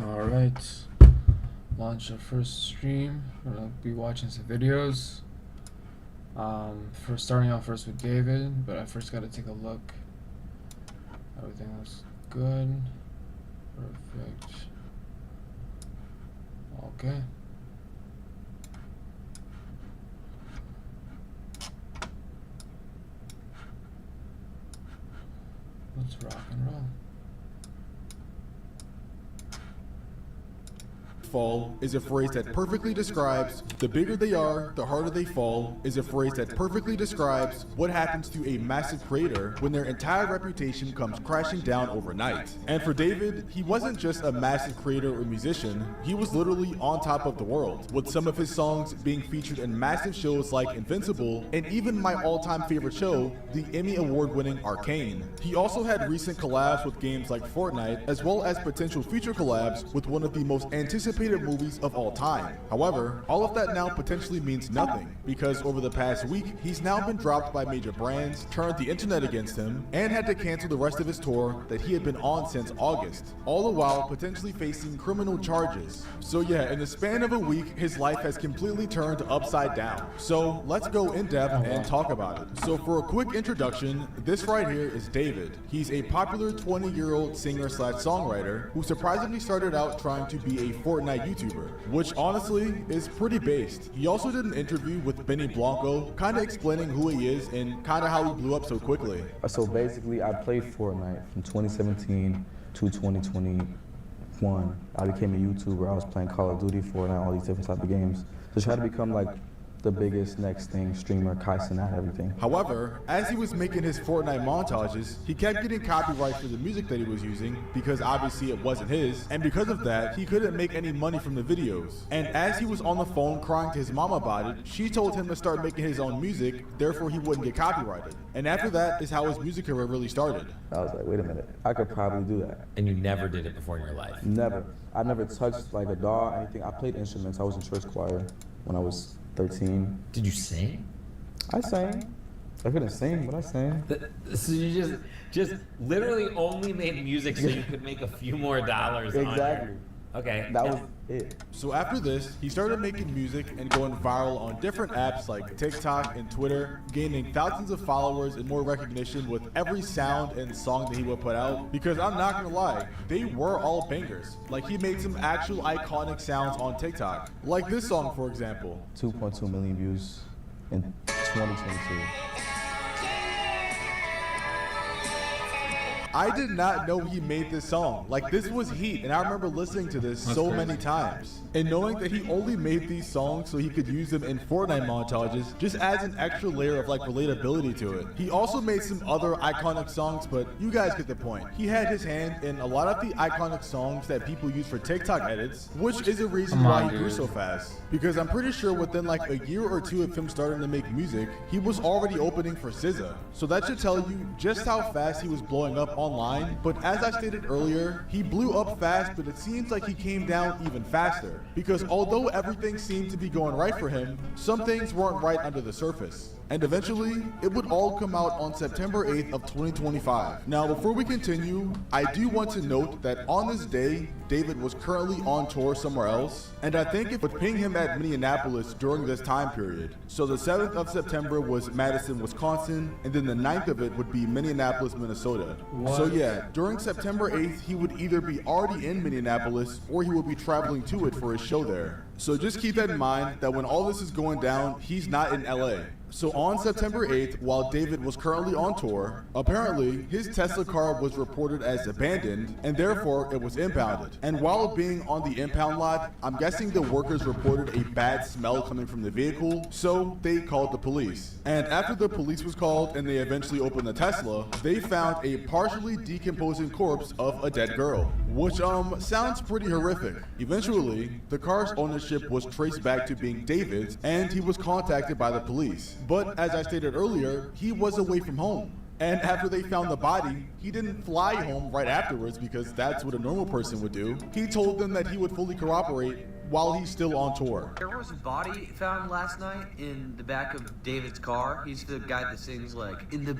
Alright, launch our first stream. We're gonna be watching some videos. Starting out first with David, but I first gotta take a look. Everything looks good. Perfect. Okay. Let's rock and roll. Fall is a phrase that perfectly describes the bigger they are, the harder they fall, is a phrase that perfectly describes what happens to a massive creator when their entire reputation comes crashing down overnight. And for David, he wasn't just a massive creator or musician, he was literally on top of the world, with some of his songs being featured in massive shows like Invincible, and even my all-time favorite show, the Emmy Award-winning Arcane. He also had recent collabs with games like Fortnite, as well as potential future collabs with one of the most anticipated movies of all time. However, all of that now potentially means nothing, because over the past week, he's now been dropped by major brands, turned the internet against him, and had to cancel the rest of his tour that he had been on since August, all the while potentially facing criminal charges. So yeah, in the span of a week, his life has completely turned upside down. So let's go in depth and talk about it. So for a quick introduction, this right here is David. He's a popular 20-year-old singer/songwriter who surprisingly started out trying to be a Fortnite YouTuber, which honestly is pretty based. He also did an interview with Benny Blanco, kind of explaining who he is and kind of how he blew up so quickly. So basically, I played Fortnite from 2017 to 2021. I became a YouTuber. I was playing Call of Duty, Fortnite, all these different type of games to try to become like the biggest next thing, streamer, Kaisen, and everything. However, as he was making his Fortnite montages, he kept getting copyright for the music that he was using because obviously it wasn't his, and because of that, he couldn't make any money from the videos. And as he was on the phone crying to his mom about it, she told him to start making his own music, therefore he wouldn't get copyrighted. And after that is how his music career really started. I was like, wait a minute, I could probably do that. And you never did it before in your life? Never. I never touched like a DAW, anything. I played instruments. I was in church choir when I was 13. Did you sing? I sang. I couldn't sing, but I sang. So you just literally only made music so you could make a few more dollars on Exactly. Okay. That was it. So after this, he started making music and going viral on different apps like TikTok and Twitter, gaining thousands of followers and more recognition with every sound and song that he would put out. Because I'm not gonna lie, they were all bangers. Like he made some actual iconic sounds on TikTok. Like this song, for example. 2.2 million views in 2022. I did not know he made this song. Like this was heat, and I remember listening to this so many times. And knowing that he only made these songs so he could use them in Fortnite montages just adds an extra layer of like relatability to it. He also made some other iconic songs, but you guys get the point. He had his hand in a lot of the iconic songs that people use for TikTok edits, which is a reason why he grew so fast. Because I'm pretty sure within like a year or two of him starting to make music, he was already opening for SZA. So that should tell you just how fast he was blowing up online. But as I stated earlier, he blew up fast, but it seems like he came down even faster. Because although everything seemed to be going right for him, some things weren't right under the surface. And eventually, it would all come out on September 8th of 2025. Now, before we continue, I do want to note that on this day, David was currently on tour somewhere else, and I think it would ping him at Minneapolis during this time period. So the 7th of September was Madison, Wisconsin, and then the 9th of it would be Minneapolis, Minnesota. What? So yeah, during September 8th, he would either be already in Minneapolis, or he would be traveling to it for his show there. So just keep that in mind that when all this is going down, he's not in LA. So on September 8th, while David was currently on tour, apparently his Tesla car was reported as abandoned and therefore it was impounded. And while being on the impound lot, I'm guessing the workers reported a bad smell coming from the vehicle, so they called the police. And after the police was called and they eventually opened the Tesla, they found a partially decomposing corpse of a dead girl, which sounds pretty horrific. Eventually, the car's ownership was traced back to being David's and he was contacted by the police. But as I stated earlier, he was away from home. And after they found the body, he didn't fly home right afterwards because that's what a normal person would do. He told them that he would fully cooperate while he's still on tour. There was a body found last night in the back of David's car. He's the guy that sings like, in the